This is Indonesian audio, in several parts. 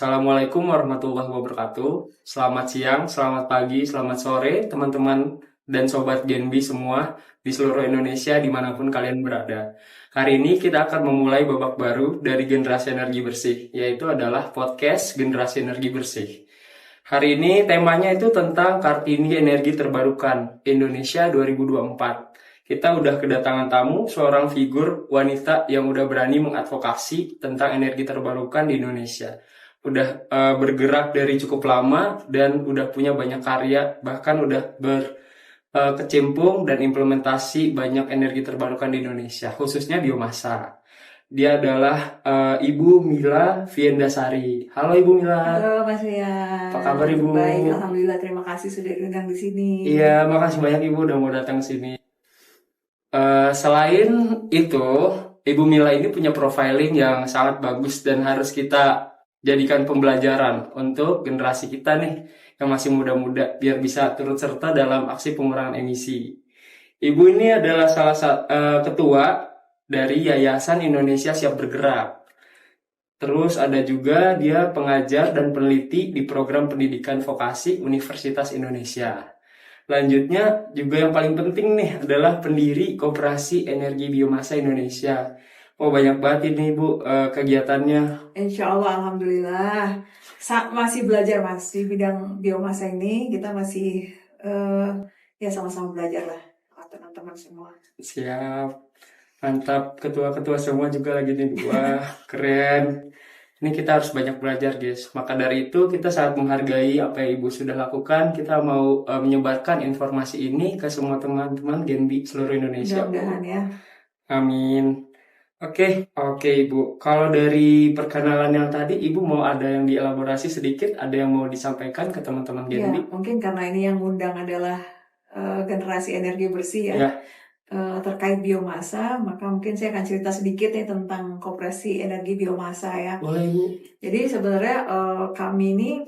Assalamualaikum warahmatullahi wabarakatuh. Selamat siang, selamat pagi, selamat sore, teman-teman dan sobat Genbi semua di seluruh Indonesia dimanapun kalian berada. Hari ini kita akan memulai babak baru dari Generasi Energi Bersih, yaitu adalah podcast Generasi Energi Bersih. Hari ini temanya itu tentang Kartini Energi Terbarukan Indonesia 2024. Kita udah kedatangan tamu, seorang figur wanita yang udah berani mengadvokasi tentang energi terbarukan di Indonesia. Udah bergerak dari cukup lama dan udah punya banyak karya, bahkan udah berkecimpung dan implementasi banyak energi terbarukan di Indonesia, khususnya biomasa. Dia adalah Ibu Mila Viendasari. Halo Ibu Mila. Halo Mas Rian. Apa kabar Ibu? Baik, alhamdulillah. Terima kasih sudah diundang di sini. Iya, makasih banyak Ibu udah mau datang ke sini. Selain itu, Ibu Mila ini punya profiling yang sangat bagus dan harus kita jadikan pembelajaran untuk generasi kita nih yang masih muda-muda biar bisa turut serta dalam aksi pengurangan emisi. Ibu ini adalah salah satu ketua dari Yayasan Indonesia Siap Bergerak. Terus ada juga dia pengajar dan peneliti di program pendidikan vokasi Universitas Indonesia. Selanjutnya juga yang paling penting nih adalah pendiri Koperasi Energi Biomasa Indonesia. Oh banyak banget ini Bu kegiatannya. Insya Allah, alhamdulillah. Masih belajar Mas di bidang biomasa ini. Kita masih ya sama-sama belajar lah teman-teman semua. Siap, mantap. Ketua-ketua semua juga lagi nih. Wah keren. Ini kita harus banyak belajar guys. Maka dari itu kita sangat menghargai apa yang Ibu sudah lakukan. Kita mau menyebarkan informasi ini ke semua teman-teman Genbi seluruh Indonesia. Mudah-mudahan ya. Amin. Oke Ibu. Kalau dari perkenalan yang tadi Ibu mau ada yang dielaborasi sedikit, ada yang mau disampaikan ke teman-teman Ya, Genbi? mungkin karena ini yang undang adalah generasi energi bersih ya. Ya. Terkait biomasa, maka mungkin saya akan cerita sedikit ya tentang Koperasi Energi Biomasa ya. Boleh Ibu. Jadi sebenarnya kami ini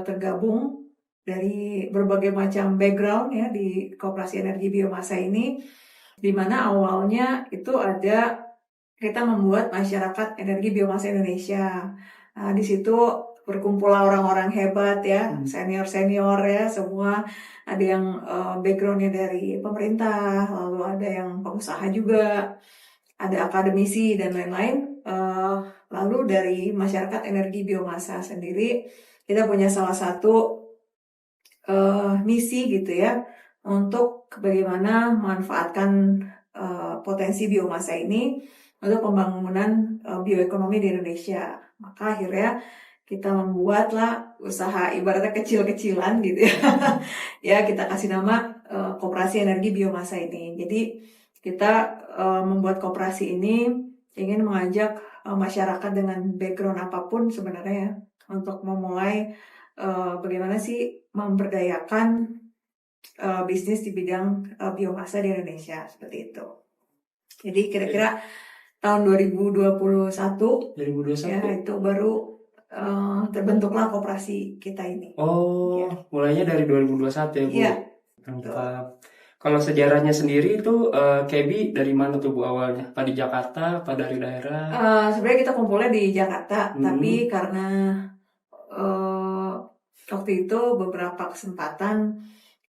tergabung dari berbagai macam background ya di Koperasi Energi Biomasa ini, di mana awalnya itu ada kita membuat masyarakat energi biomasa Indonesia. Nah, di situ berkumpul orang-orang hebat ya, senior-senior ya, semua ada yang backgroundnya dari pemerintah, lalu ada yang pengusaha juga, ada akademisi dan lain-lain. Lalu dari masyarakat energi biomasa sendiri, kita punya salah satu misi gitu ya, untuk bagaimana memanfaatkan potensi biomasa ini untuk pembangunan bioekonomi di Indonesia. Maka akhirnya kita membuatlah usaha ibaratnya kecil-kecilan gitu ya. Ya kita kasih nama Koperasi Energi Biomasa ini. Jadi kita membuat koperasi ini ingin mengajak masyarakat dengan background apapun sebenarnya ya, untuk memulai bagaimana sih memberdayakan bisnis di bidang biomasa di Indonesia seperti itu. Jadi kira-kira tahun 2021 ya itu baru terbentuklah koperasi kita ini. Oh, ya. Mulainya dari 2021 ya Bu? Iya. Mantap. Kalau sejarahnya sendiri itu KB dari mana tuh Bu awalnya? Apa di Jakarta, apa dari daerah? Sebenarnya kita kumpulnya di Jakarta, tapi karena waktu itu beberapa kesempatan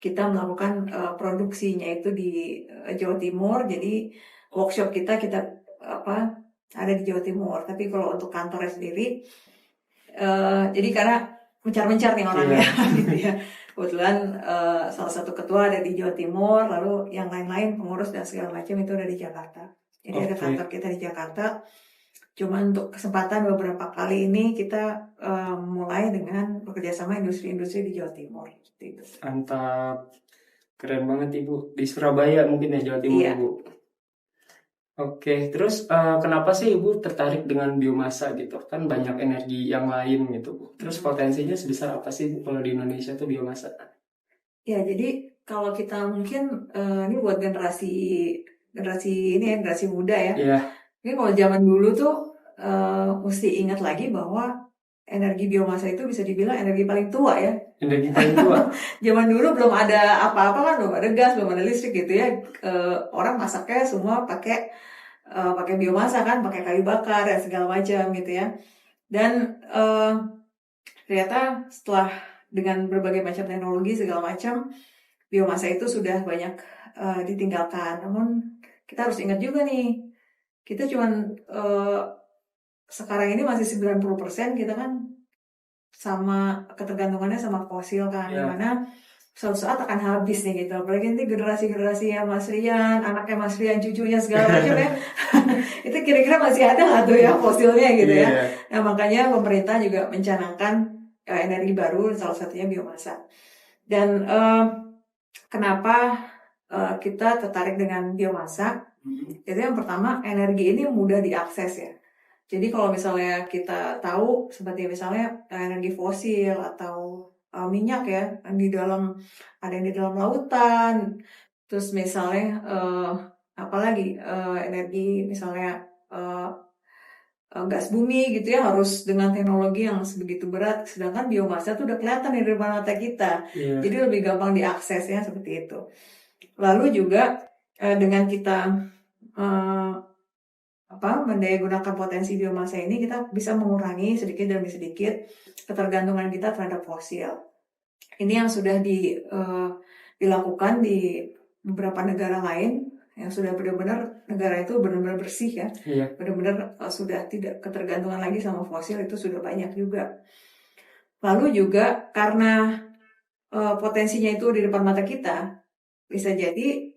kita melakukan produksinya itu di Jawa Timur, jadi workshop kita ada di Jawa Timur. Tapi kalau untuk kantornya sendiri, jadi karena mencar-mencar nih orangnya, gitu ya. Kebetulan salah satu ketua ada di Jawa Timur, lalu yang lain-lain pengurus dan segala macam itu ada di Jakarta. Jadi ada kantor kita di Jakarta. Cuma untuk kesempatan beberapa kali ini kita mulai dengan bekerjasama industri-industri di Jawa Timur. Gitu. Mantap, keren banget Ibu. Di Surabaya mungkin ya Jawa Timur. Iya. Ibu. Oke, terus kenapa sih Ibu tertarik dengan biomasa gitu? Kan banyak energi yang lain gitu Bu. Terus potensinya sebesar apa sih kalau di Indonesia tuh biomasa? Ya, jadi kalau kita mungkin ini buat generasi muda ya. Iya. Ini kalau zaman dulu tuh mesti ingat lagi bahwa energi biomasa itu bisa dibilang energi paling tua ya. Energi paling tua. Zaman dulu belum ada apa-apa kan, belum ada gas, belum ada listrik gitu ya. Orang masaknya semua pakai biomasa kan, pakai kayu bakar dan segala macam gitu ya. Dan ternyata setelah dengan berbagai macam teknologi segala macam, biomasa itu sudah banyak ditinggalkan. Namun kita harus ingat juga nih, kita cuman sekarang ini masih 90% kita kan sama ketergantungannya sama fosil kan, Ya. dimana suatu saat akan habis nih gitu. Apalagi nanti generasi-generasi yang Mas Rian, anaknya Mas Rian, cucunya segala macam ya. Itu kira-kira masih ada nggak tuh ya fosilnya gitu ya. Iya. Nah makanya pemerintah juga mencanangkan energi baru, salah satunya biomasa. Dan kenapa kita tertarik dengan biomasa? Itu yang pertama, energi ini mudah diakses ya. Jadi kalau misalnya kita tahu seperti misalnya energi fosil atau minyak ya, ada yang di dalam lautan, terus misalnya apalagi energi misalnya gas bumi gitu ya, harus dengan teknologi yang sebegitu berat, sedangkan biomasa itu udah kelihatan di depan mata kita, Iya. jadi lebih gampang diaksesnya seperti itu. Lalu juga dengan kita mendaya gunakan potensi biomasa ini, kita bisa mengurangi sedikit demi sedikit ketergantungan kita terhadap fosil. Ini yang sudah dilakukan di beberapa negara lain yang sudah benar-benar negara itu benar-benar bersih ya, Iya. benar-benar sudah tidak ketergantungan lagi sama fosil, itu sudah banyak juga. Lalu juga karena potensinya itu di depan mata kita, bisa jadi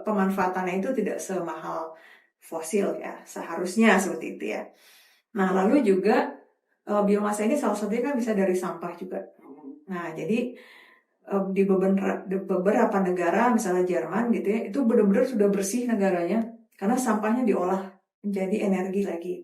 pemanfaatannya itu tidak semahal fosil ya, seharusnya seperti itu ya. Nah lalu juga biomasa ini salah satunya kan bisa dari sampah juga. Nah jadi di beberapa negara, misalnya Jerman gitu ya, itu benar-benar sudah bersih negaranya karena sampahnya diolah menjadi energi lagi.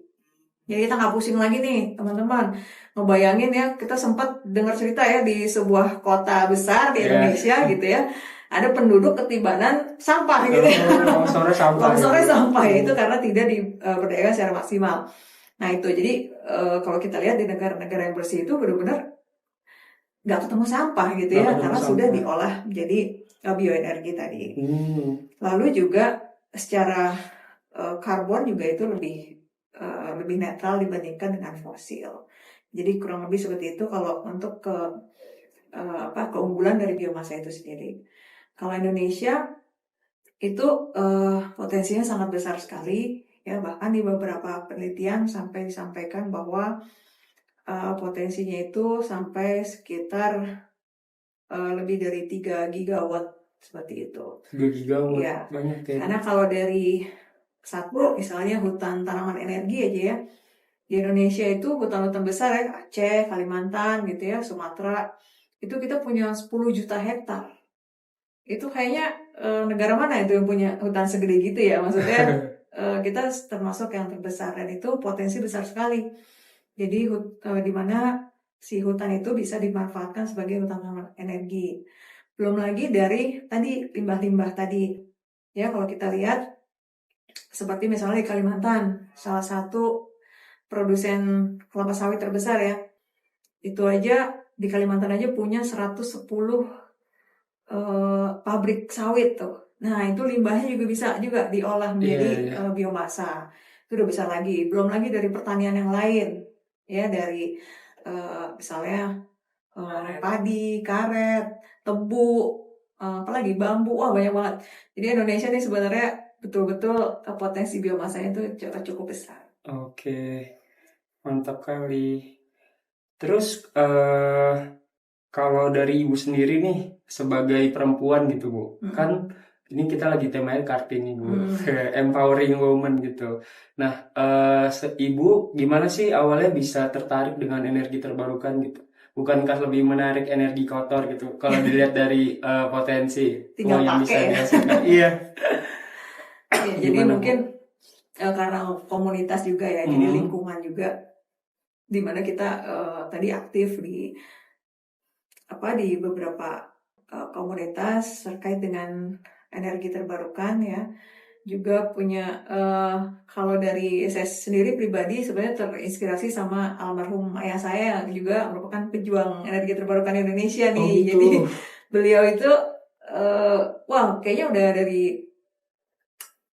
Jadi kita nggak pusing lagi nih teman-teman. Ngebayangin ya, kita sempat dengar cerita ya di sebuah kota besar di Indonesia gitu ya, ada penduduk ketibanan sampah gitu ya. Longsornya sampah. Longsornya sampah ya, itu karena tidak diberdayakan secara maksimal. Nah itu jadi kalau kita lihat di negara-negara yang bersih itu benar-benar nggak ketemu sampah gitu ya, karena sudah diolah menjadi bioenergi tadi. Lalu juga secara karbon juga itu lebih netral dibandingkan dengan fosil. Jadi kurang lebih seperti itu kalau untuk keunggulan dari biomasa itu sendiri. Kalau Indonesia itu potensinya sangat besar sekali ya, bahkan di beberapa penelitian sampai disampaikan bahwa potensinya itu sampai sekitar lebih dari 3 gigawatt seperti itu. 3 gigawatt ya. Banyak ya. Karena kalau dari satu misalnya hutan tanaman energi aja ya, di Indonesia itu hutan-hutan besar ya, Aceh, Kalimantan gitu ya, Sumatera, itu kita punya 10 juta hektar. Itu kayaknya negara mana itu yang punya hutan segede gitu ya, maksudnya kita termasuk yang terbesar, dan itu potensi besar sekali. Jadi di mana si hutan itu bisa dimanfaatkan sebagai hutan tanaman energi. Belum lagi dari tadi limbah-limbah tadi ya, kalau kita lihat seperti misalnya di Kalimantan, salah satu produsen kelapa sawit terbesar ya, itu aja di Kalimantan aja punya 110 pabrik sawit tuh. Nah itu limbahnya juga bisa juga diolah menjadi biomasa. Itu udah bisa lagi. Belum lagi dari pertanian yang lain ya, dari misalnya padi, karet, tebu, apalagi bambu, wah banyak banget. Jadi Indonesia nih sebenarnya betul-betul potensi biomasanya itu cukup besar. Oke, mantap kali. Terus kalau dari Ibu sendiri nih sebagai perempuan gitu Bu, kan ini kita lagi temanya Kartini Bu, empowering woman gitu. Nah, Ibu gimana sih awalnya bisa tertarik dengan energi terbarukan gitu? Bukankah lebih menarik energi kotor gitu? Kalau dilihat dari potensi tinggal yang pakai bisa dihasilkan. Iya. Jadi mungkin karena komunitas juga ya, jadi lingkungan juga, dimana kita tadi aktif di beberapa komunitas terkait dengan energi terbarukan ya. Juga punya kalau dari saya sendiri pribadi sebenarnya terinspirasi sama almarhum ayah saya, juga merupakan pejuang energi terbarukan Indonesia nih. Gitu. Jadi beliau itu kayaknya udah dari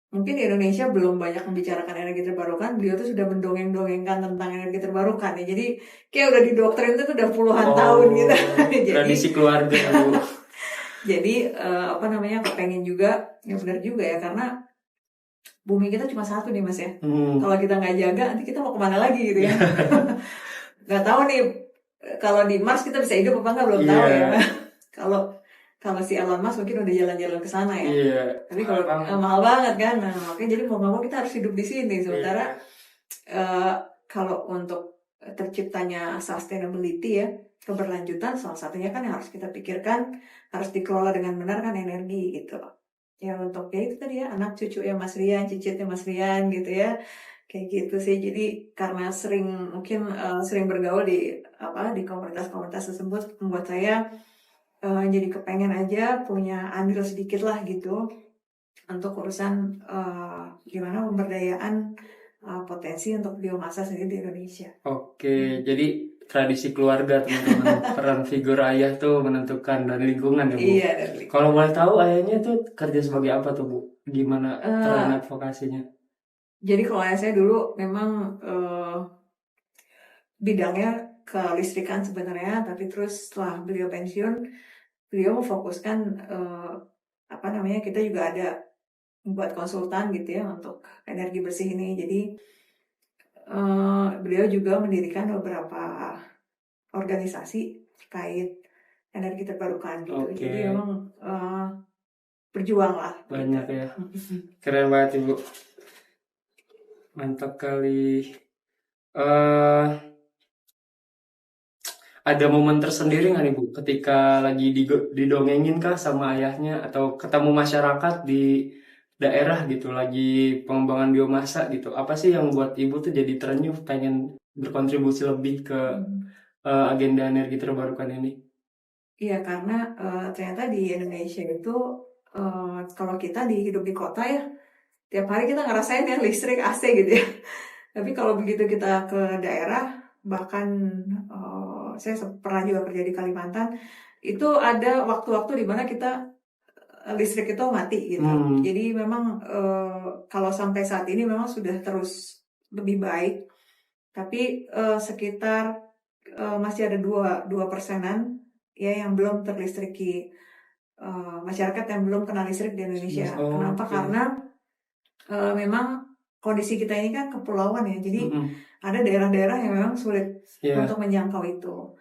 mungkin di Indonesia belum banyak membicarakan energi terbarukan, beliau tuh sudah mendongeng-dongengkan tentang energi terbarukan ya. Jadi kayak udah didoktrin itu udah puluhan tahun gitu. Jadi Tradisi keluarga Bu. jadi apa namanya, kepengen juga, ya benar juga ya, karena bumi kita cuma satu nih Mas ya. Kalau kita nggak jaga, nanti kita mau kemana lagi gitu ya. Nggak tahu nih, kalau di Mars kita bisa hidup apa nggak, belum tahu ya. Kalau si Elon Musk mungkin udah jalan-jalan ke sana ya. Tapi kalau mahal banget kan, nah makanya jadi mau nggak mau kita harus hidup di sini. Sementara kalau untuk terciptanya sustainability ya, keberlanjutan, salah satunya kan yang harus kita pikirkan, harus dikelola dengan benar kan energi gitu. Ya untuk ya itu tadi ya, anak cucu ya Mas Rian, cicitnya Mas Rian gitu ya. Kayak gitu sih. Jadi karena mungkin sering bergaul di komunitas-komunitas tersebut, membuat saya jadi kepengen aja punya andil sedikit lah gitu untuk urusan gimana pemberdayaan potensi untuk biomasa sendiri di Indonesia. Oke, jadi tradisi keluarga teman-teman, peran figur ayah tuh menentukan dan lingkungan ya Bu. Iya. Kalau boleh tahu ayahnya tuh kerja sebagai apa tuh Bu? Gimana peran advokasinya? Jadi kalau ayah saya dulu memang bidangnya kelistrikan sebenarnya, tapi terus setelah beliau pensiun, beliau memfokuskan kita juga ada buat konsultan gitu ya untuk energi bersih ini. Jadi beliau juga mendirikan beberapa organisasi terkait energi terbarukan gitu. Jadi memang berjuang lah. Banyak ya. Keren banget Ibu. Mantap kali. Ada momen tersendiri nggak nih Bu, ketika lagi didongengin kah sama ayahnya atau ketemu masyarakat di daerah gitu, lagi pengembangan biomasa gitu, apa sih yang buat Ibu tuh jadi terenyuh pengen berkontribusi lebih ke agenda energi terbarukan ini? Iya, karena ternyata di Indonesia itu kalau kita hidup di kota ya, tiap hari kita ngerasain ya listrik AC gitu ya. Tapi kalau begitu kita ke daerah, bahkan saya pernah juga kerja di Kalimantan, itu ada waktu-waktu di mana kita listrik itu mati gitu. Jadi memang kalau sampai saat ini memang sudah terus lebih baik, tapi sekitar masih ada 2% ya yang belum terlistriki, masyarakat yang belum kena listrik di Indonesia. Kenapa? Karena memang kondisi kita ini kan kepulauan ya, jadi ada daerah-daerah yang memang sulit untuk menjangkau itu.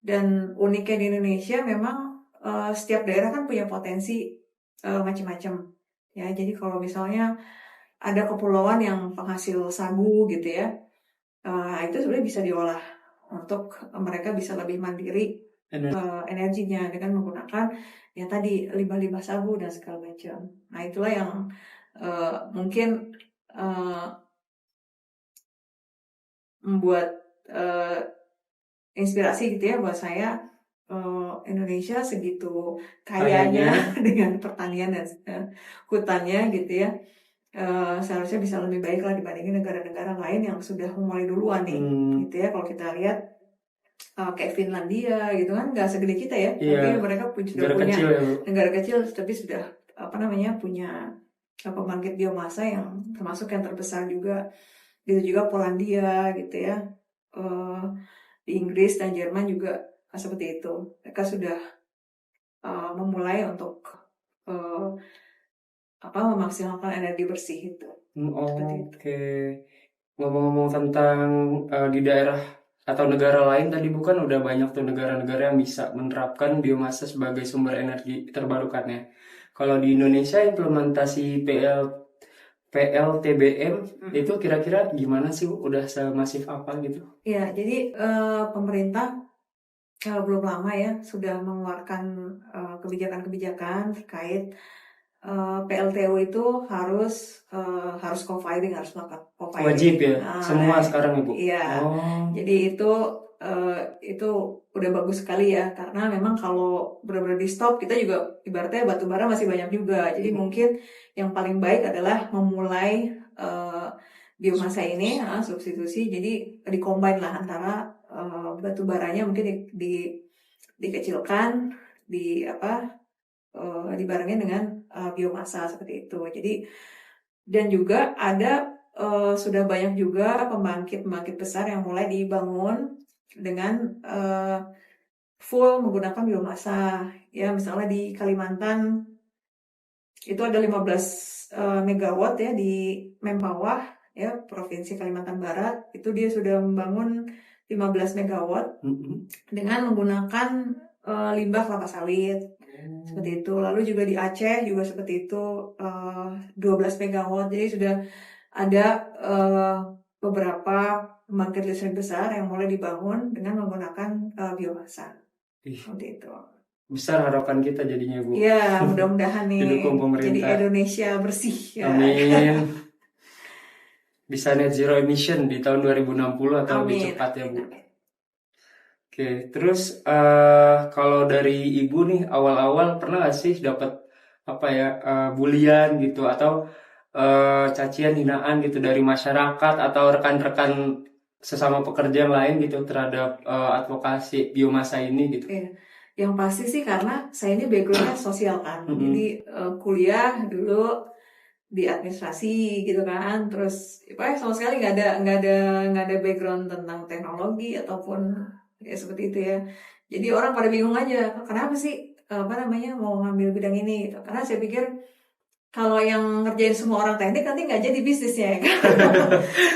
Dan uniknya di Indonesia memang setiap daerah kan punya potensi macam-macam ya. Jadi kalau misalnya ada kepulauan yang penghasil sagu gitu ya, itu sebenarnya bisa diolah untuk mereka bisa lebih mandiri energinya dengan menggunakan ya tadi limbah-limbah sagu dan segala macam. Nah itulah yang mungkin membuat inspirasi gitu ya buat saya. Indonesia segitu kayanya dengan pertanian dan hutannya gitu ya, seharusnya bisa lebih baik lah dibandingin negara-negara lain yang sudah mulai duluan nih gitu ya. Kalau kita lihat kayak Finlandia gitu kan, nggak segede kita ya, tapi mereka sudah punya negara kecil tapi sudah punya pembangkit biomasa yang termasuk yang terbesar juga. Gitu juga Polandia gitu ya, di Inggris dan Jerman juga seperti itu. Mereka sudah memulai untuk memaksimalkan energi bersih itu. Oke. Ngomong-ngomong tentang di daerah atau negara lain tadi bukan udah banyak tuh negara-negara yang bisa menerapkan biomasa sebagai sumber energi terbarukannya. Kalau di Indonesia implementasi PLTBM itu kira-kira gimana sih? Udah semasif apa gitu? Ya, jadi pemerintah belum lama ya sudah mengeluarkan kebijakan-kebijakan terkait PLTU itu harus co-firing, harus melakukan co-firing. Wajib ya, semua sekarang Ibu. Iya. Jadi itu udah bagus sekali ya, karena memang kalau benar-benar di stop kita juga ibaratnya batu bara masih banyak juga. Jadi mungkin yang paling baik adalah memulai biomasa ini substitusi, jadi dikombin lah antara batu baranya mungkin dikecilkan, dibarengin dengan biomasa seperti itu. Jadi Dan juga ada sudah banyak juga pembangkit-pembangkit besar yang mulai dibangun dengan full menggunakan biomasa. Ya, misalnya di Kalimantan itu ada 15 megawatt ya di Mempawah ya, Provinsi Kalimantan Barat. Itu dia sudah membangun 15 megawatt dengan menggunakan limbah kelapa sawit. Seperti itu. Lalu juga di Aceh juga seperti itu, 12 megawatt. Jadi sudah ada beberapa pembangkit listrik besar yang mulai dibangun dengan menggunakan biomasa. Seperti itu. Besar harapan kita jadinya, Bu. Ya, mudah-mudahan nih Didukung jadi pemerintah. Indonesia bersih. Ya. Amin. Bisa net zero emission di tahun 2060 atau lebih Amin. cepat ya, Bu. Oke, terus kalau dari Ibu nih awal-awal pernah gak sih dapat apa ya bulian gitu atau cacian hinaan gitu dari masyarakat atau rekan-rekan sesama pekerja yang lain gitu terhadap advokasi biomasa ini gitu? Iya. Yang pasti sih karena saya ini backgroundnya sosial kan, jadi kuliah dulu di administrasi gitu kan, terus sama sekali nggak ada background tentang teknologi ataupun ya seperti itu ya. Jadi orang pada bingung aja, kenapa sih mau ngambil bidang ini gitu. Karena saya pikir kalau yang ngerjain semua orang teknik nanti nggak jadi bisnisnya ya kan.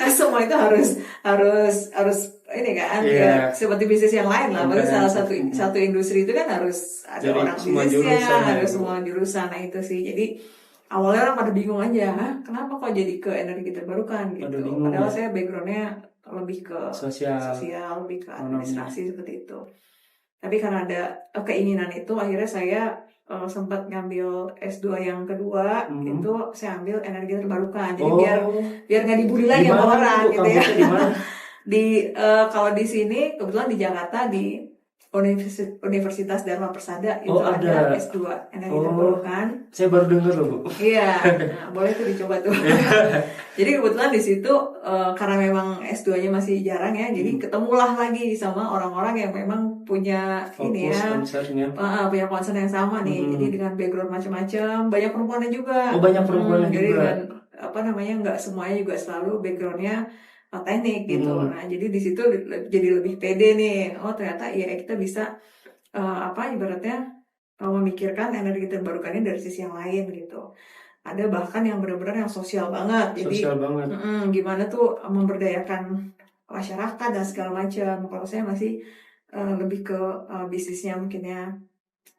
Semua itu harus ini kan ya seperti bisnis yang lain lah. Bagi salah satu industri itu kan harus ada jadi orang bisnisnya, harus semua jurusan. Nah itu sih. Jadi awalnya orang pada bingung aja, kenapa kok jadi ke energi terbarukan gitu. Padahal saya backgroundnya lebih ke sosial, lebih ke administrasi seperti itu. Tapi karena ada keinginan itu, akhirnya saya sempat ngambil S2 yang kedua, itu saya ambil energi terbarukan. Jadi biar nggak dibully lagi sama orang gitu ya. Kalau di sini kebetulan di Jakarta di Universitas Dharma Persada itu ada S2 energi terbarukan. Saya baru dengar loh, Bu. Iya, nah, boleh tuh dicoba tuh. Jadi kebetulan di situ karena memang S2-nya masih jarang ya, jadi ketemulah lagi sama orang-orang yang memang punya ini ya, punya concern yang sama nih. Jadi dengan background macam-macam, banyak perempuannya juga. Banyak perempuannya jadi juga. Dengan nggak semuanya juga selalu backgroundnya teknik gitu. Nah, jadi di situ jadi lebih pede nih. Oh, ternyata ya kita bisa ibaratnya memikirkan energi terbarukannya dari sisi yang lain gitu. Ada bahkan yang benar-benar yang sosial banget. Jadi gimana tuh memberdayakan masyarakat dan segala macam. Kalau saya masih lebih ke bisnisnya mungkin ya.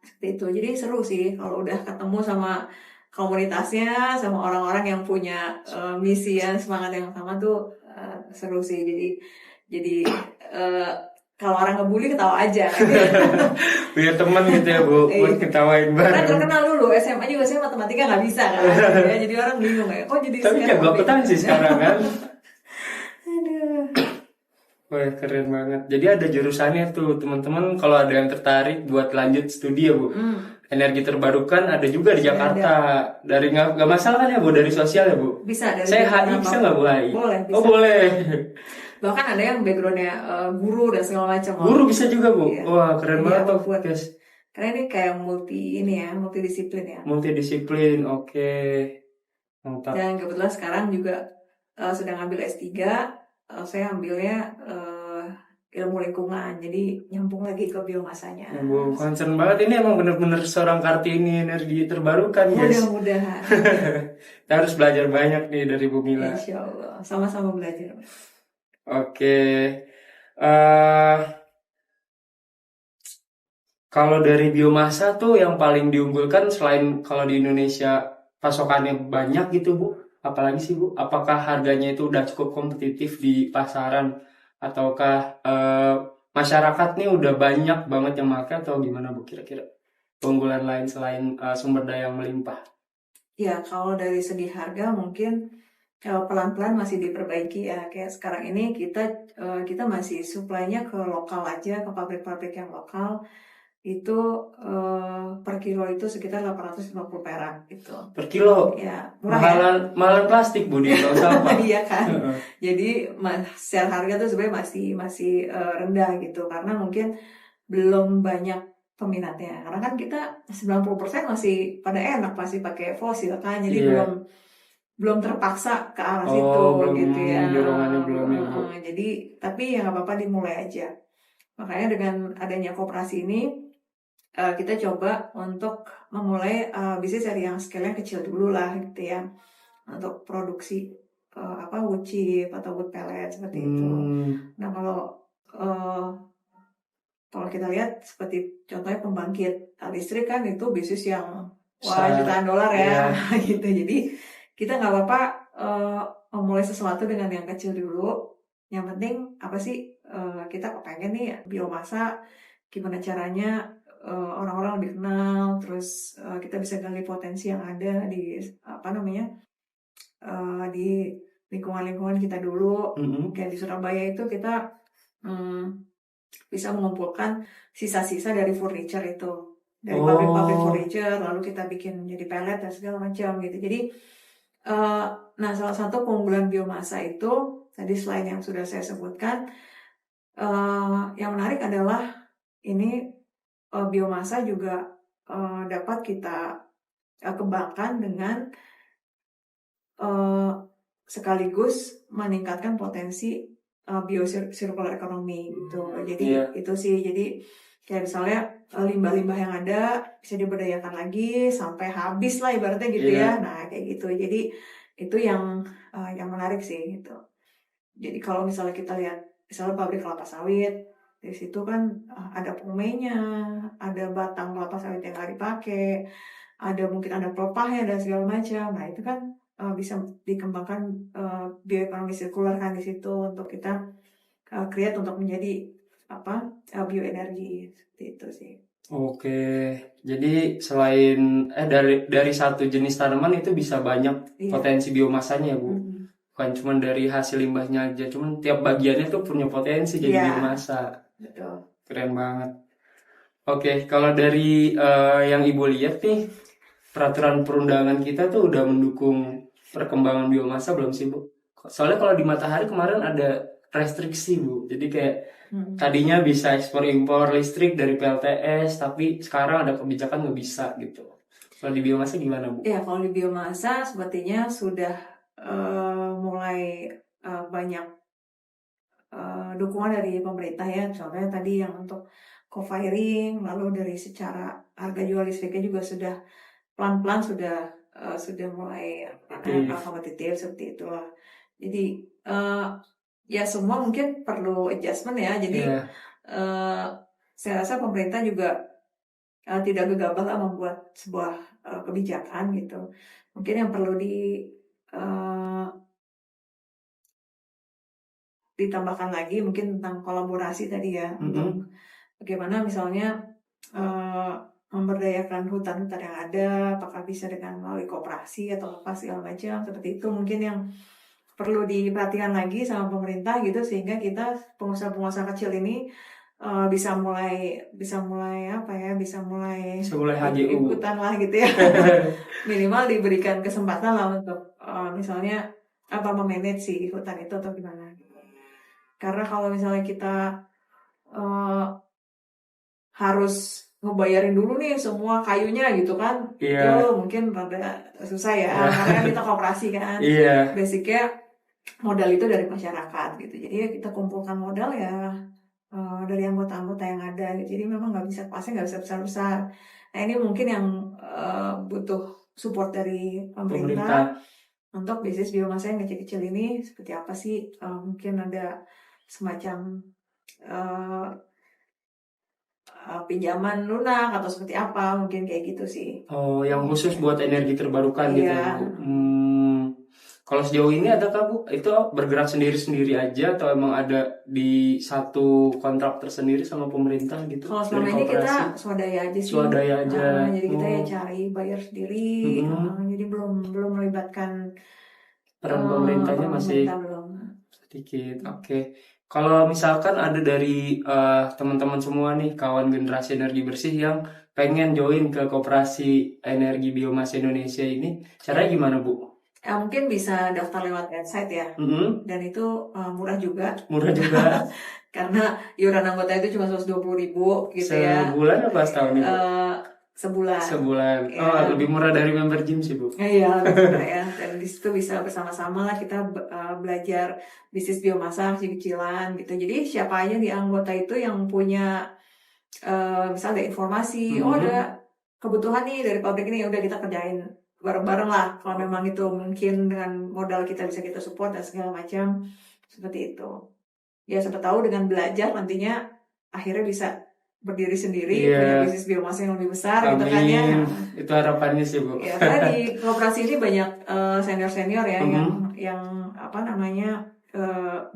Seperti itu. Jadi seru sih kalau udah ketemu sama komunitasnya, sama orang-orang yang punya misi yang semangat yang sama tuh seru sih. Jadi kalau orang ngebully ketawa aja. Punya teman gitu ya, Bu, buat ketawain bareng. Karena terkenal dulu SMA juga saya matematika nggak bisa kan. Ya, jadi orang bingung ya. Kok jadi tapi jago akuntansi sekarang kan. Aduh. Wah, keren banget. Jadi ada jurusannya tuh, teman-teman kalau ada yang tertarik buat lanjut studi ya, Bu. Energi terbarukan ada juga di Jakarta. Dari nggak masalah kan ya, Bu, dari sosial ya, Bu? Bisa dari saya HI bisa nggak, Bu, HI? Boleh, bisa. Oh, boleh. Bahkan ada yang backgroundnya guru dan segala macam. Guru bisa juga, Bu. Iya. Wah, keren banget tuh, guys. Karena ini kayak multidisiplin ya. Multidisiplin, oke. Mantap. Dan kebetulan sekarang juga sedang ambil S3. Saya ambilnya ilmu lingkungan, jadi nyambung lagi ke biomasanya. Concern banget, ini emang bener-bener seorang Kartini energi terbarukan, guys. Mudah-mudahan. Kita harus belajar banyak nih dari Bu Mila. Insya Allah, sama-sama belajar. Oke. Kalau dari biomasa tuh yang paling diunggulkan selain kalau di Indonesia pasokannya banyak gitu, Bu. Apalagi sih, Bu? Apakah harganya itu udah cukup kompetitif di pasaran? Ataukah masyarakat nih udah banyak banget yang pakai atau gimana, Bu, kira-kira? Keunggulan lain selain sumber daya yang melimpah? Ya, kalau dari segi harga mungkin pelan-pelan masih diperbaiki ya. Kayak sekarang ini kita masih supply-nya ke lokal aja, ke pabrik-pabrik yang lokal. Itu per kilo itu sekitar 850 perak gitu. Per kilo? Ya, murah. Mahalan plastik, Bu, di sampah. Iya kan. Jadi secara harga tuh sebenarnya masih rendah gitu, karena mungkin belum banyak peminatnya. Karena kan kita 90% masih pada enak, masih pakai fosil kan. Jadi belum terpaksa ke arah situ Oh, belum gitu ya. dorongannya belum ya, Bu. Jadi tapi ya nggak apa-apa, dimulai aja. Makanya dengan adanya koperasi ini kita coba untuk memulai bisnis dari yang scale-nya kecil dulu lah gitu ya, untuk produksi wood chip atau wood pellet seperti itu. Nah kalau kita lihat seperti contohnya pembangkit listrik kan, itu bisnis yang jutaan dolar ya, gitu. Jadi kita nggak apa-apa memulai sesuatu dengan yang kecil dulu. Yang penting apa sih, kita kepengen nih biomasa, gimana caranya orang-orang lebih kenal, terus kita bisa gali potensi yang ada di di lingkungan-lingkungan kita dulu. Kayak di Surabaya itu kita bisa mengumpulkan sisa-sisa dari furniture itu, dari pabrik-pabrik furniture, lalu kita bikin jadi pellet dan segala macam gitu. Jadi nah salah satu keunggulan biomasa itu tadi selain yang sudah saya sebutkan, yang menarik adalah ini biomasa juga dapat kita kembangkan dengan sekaligus meningkatkan potensi biocircular economy gitu. Jadi itu sih, jadi kayak misalnya limbah-limbah yang ada bisa diberdayakan lagi sampai habis lah ibaratnya gitu ya. Nah kayak gitu. Jadi itu yang menarik sih gitu. Jadi kalau misalnya kita lihat misalnya pabrik kelapa sawit, di situ kan ada pumainya, ada batang kelapa sawit yang nggak dipakai, mungkin ada pelepahnya dan segala macam. Nah itu kan bisa dikembangkan bioekonomi sirkular kan di situ, untuk kita create untuk menjadi bioenergi seperti itu sih. Oke, jadi selain dari satu jenis tanaman itu bisa banyak potensi biomasanya, Bu. Bukan cuma dari hasil limbahnya aja, cuman tiap bagiannya tuh punya potensi jadi biomasa. Betul. Keren banget. Oke, kalau dari yang Ibu lihat nih, peraturan perundangan kita tuh udah mendukung perkembangan biomasa belum sih, Bu? Soalnya kalau di Matahari kemarin ada restriksi, Bu. Jadi kayak tadinya bisa ekspor impor listrik dari PLTS, tapi sekarang ada kebijakan nggak bisa gitu. Kalau di biomasa gimana, Bu? Ya, kalau di biomasa sepertinya sudah mulai banyak dukungan dari pemerintah ya. Contohnya tadi yang untuk co-firing, lalu dari secara harga jual listriknya juga sudah pelan-pelan sudah mulai kompetitif seperti itulah. Jadi ya semua mungkin perlu adjustment ya. Jadi saya rasa pemerintah juga tidak gegabah lah membuat sebuah kebijakan gitu. Mungkin yang perlu ditambahkan lagi mungkin tentang kolaborasi tadi ya, untuk bagaimana misalnya memberdayakan hutan-hutan yang ada, apakah bisa dengan melalui koperasi atau apa segala macam seperti itu, mungkin yang perlu diperhatikan lagi sama pemerintah gitu, sehingga kita pengusaha-pengusaha kecil ini bisa mulai ikutan lah gitu ya. Minimal diberikan kesempatan lah untuk misalnya memanage si hutan itu atau gimana. Karena kalau misalnya kita harus ngebayarin dulu nih semua kayunya gitu kan, itu mungkin rada susah ya. Karena kita koperasi kan, basicnya modal itu dari masyarakat gitu. Jadi kita kumpulkan modal ya dari anggota-anggota yang ada gitu. Jadi memang pasti nggak bisa besar-besar. Nah ini mungkin yang butuh support dari pemerintah untuk bisnis biomasa yang kecil-kecil ini. Seperti apa sih, mungkin ada semacam pinjaman lunak atau seperti apa, mungkin kayak gitu sih. Oh, yang khusus buat energi terbarukan gitu, Bu. Kalau sejauh ini adakah, Bu, itu bergerak sendiri-sendiri aja atau emang ada di satu kontrak tersendiri sama pemerintah gitu? Kalau selama ini kita swadaya aja sih. Swadaya aja. Jadi kita ya cari bayar sendiri. Jadi belum melibatkan peran pemerintahnya masih sedikit. Oke. Kalau misalkan ada dari teman-teman semua nih, kawan generasi energi bersih yang pengen join ke Koperasi Energi Biomasa Indonesia ini, caranya gimana, Bu? Mungkin bisa daftar lewat website ya, dan itu murah juga. Karena iuran anggota itu cuma 120.000 gitu ya. Sebulan apa setahun? sebulan. Sebulan. Ya. Oh, lebih murah dari member gym sih, Bu. Iya, betul ya. Dan di situ bisa bersama-sama lah kita belajar bisnis biomasa cicilan gitu. Jadi siapa aja di anggota itu yang punya misalnya ada informasi, oh ada kebutuhan nih dari pabrik ini, udah kita kerjain bareng-bareng lah. Kalau memang itu mungkin dengan modal kita bisa kita support dan segala macam seperti itu. Ya siapa tahu dengan belajar nantinya akhirnya bisa berdiri sendiri, punya bisnis biomasa yang lebih besar gitu kan ya. Itu harapannya sih, Bu. Ya, karena di koperasi ini banyak senior-senior ya yang apa namanya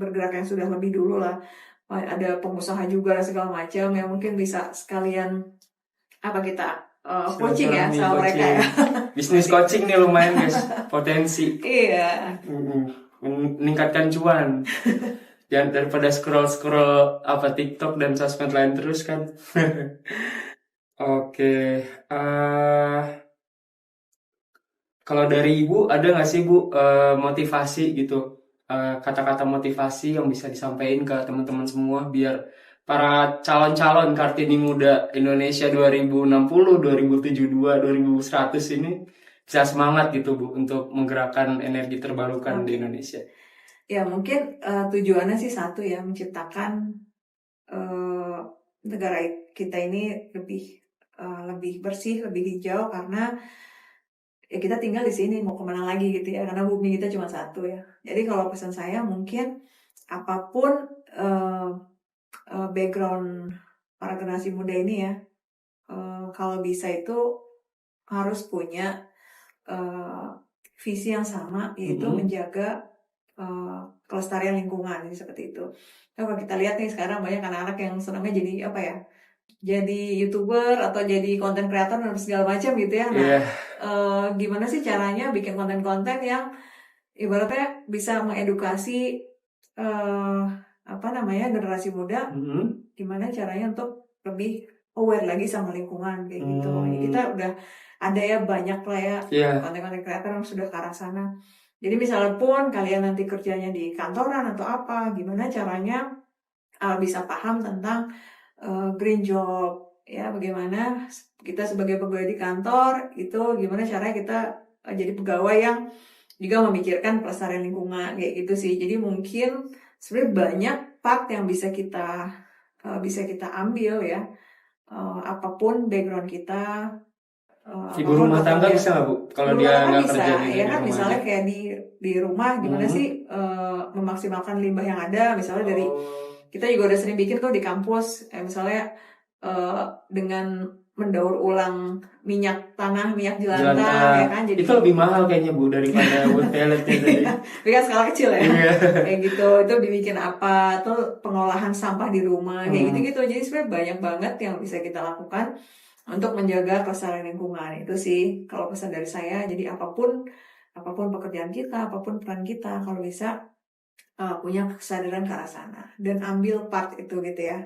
bergerak yang sudah lebih dulu lah. Ada pengusaha juga segala macam yang mungkin bisa sekalian apa kita coaching ya sama mereka ya. Bisnis coaching nih lumayan guys, potensi. Iya. Meningkatkan cuan. Jangan daripada scroll apa TikTok dan sosmed lain terus kan. Oke. Kalau dari Ibu ada nggak sih Bu motivasi gitu, kata-kata motivasi yang bisa disampaikan ke teman-teman semua biar para calon-calon Kartini Muda Indonesia 2060, 2072, 2100 ini bisa semangat gitu Bu untuk menggerakkan energi terbarukan di Indonesia. Ya mungkin tujuannya sih satu ya, menciptakan negara kita ini lebih bersih, lebih hijau karena ya kita tinggal di sini mau kemana lagi gitu ya, karena bumi kita cuma satu ya. Jadi kalau pesan saya mungkin apapun background para generasi muda ini ya, kalau bisa itu harus punya visi yang sama, yaitu menjaga kelestarian lingkungan seperti itu. Nah, kalau kita lihat nih sekarang banyak anak-anak yang senangnya jadi apa ya? Jadi YouTuber atau jadi content creator dan segala macam gitu ya. Nah, gimana sih caranya bikin konten-konten yang ibaratnya bisa mengedukasi generasi muda, gimana caranya untuk lebih aware lagi sama lingkungan kayak gitu. Jadi kita udah ada ya banyak lah ya konten-konten creator yang sudah ke arah sana. Jadi misalnya pun kalian nanti kerjanya di kantoran atau apa, gimana caranya bisa paham tentang green job, ya bagaimana kita sebagai pegawai di kantor itu gimana caranya kita jadi pegawai yang juga memikirkan pelestarian lingkungan kayak gitu sih. Jadi mungkin sebenarnya banyak part yang bisa kita ambil ya, apapun background kita. Ibu rumah tangga bisa nggak Bu? Kalau dia nggak kerja di ya kan, rumah misalnya aja. kayak di rumah gimana sih memaksimalkan limbah yang ada, misalnya dari kita juga udah sering bikin tuh di kampus, misalnya dengan mendaur ulang minyak tanah, minyak jelantah, ya kan? Jadi itu lebih mahal kayaknya Bu daripada wood pelletnya tadi. Tapi kan skala kecil ya, kayak gitu. Itu dibikin apa? Tuh pengolahan sampah di rumah, kayak gitu-gitu. Jadi sebenarnya banyak banget yang bisa kita lakukan untuk menjaga kelestarian lingkungan. Itu sih kalau pesan dari saya. Jadi apapun pekerjaan kita, apapun peran kita, kalau bisa punya kesadaran ke arah sana dan ambil part itu gitu ya,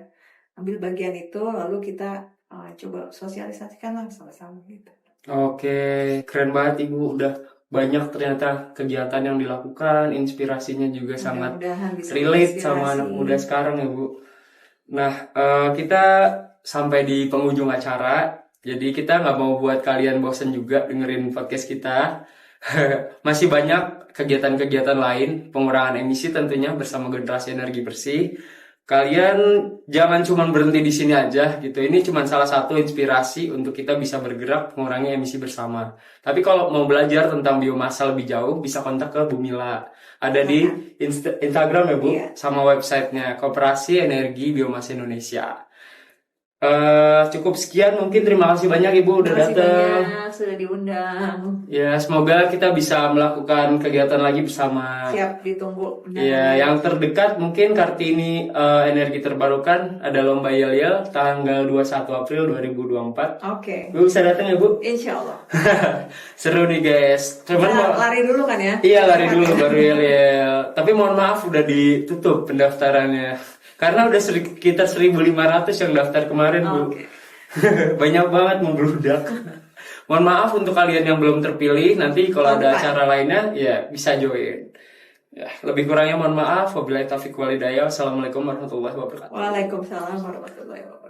ambil bagian itu, lalu kita coba sosialisasikan lah sama-sama gitu. Oke, keren banget Ibu, udah banyak ternyata kegiatan yang dilakukan, inspirasinya juga sangat relate sama anak muda sekarang ya Bu. Nah, kita sampai di penghujung acara, jadi kita nggak mau buat kalian bosen juga dengerin podcast kita. Masih banyak kegiatan-kegiatan lain, pengurangan emisi tentunya bersama generasi energi bersih. Kalian jangan cuma berhenti di sini aja gitu. Ini cuma salah satu inspirasi untuk kita bisa bergerak mengurangi emisi bersama. Tapi kalau mau belajar tentang biomasa lebih jauh, bisa kontak ke Bumila. Ada di Instagram ya Bu, sama websitenya Koperasi Energi Biomasa Indonesia. Cukup sekian, mungkin terima kasih banyak Ibu udah datang, sudah diundang. Ya, semoga kita bisa melakukan kegiatan lagi bersama. Siap, ditunggu. Ya, yang terdekat mungkin Kartini Energi Terbarukan ada lomba yel-yel tanggal 21 April 2024. Oke. Bu bisa datang ya Bu? Insya Allah. Seru nih guys. Cuman lari dulu kan ya? Iya, lari dulu baru yel-yel. Tapi mohon maaf udah ditutup pendaftarannya. Karena udah sekitar 1.500 yang daftar kemarin Bu. Banyak banget membludak. Mohon maaf untuk kalian yang belum terpilih. Nanti kalau ada acara lainnya ya bisa join. Ya, lebih kurangnya mohon maaf. Wabillahi taufiq wal hidayah. Wassalamualaikum warahmatullahi wabarakatuh. Waalaikumsalam warahmatullahi wabarakatuh.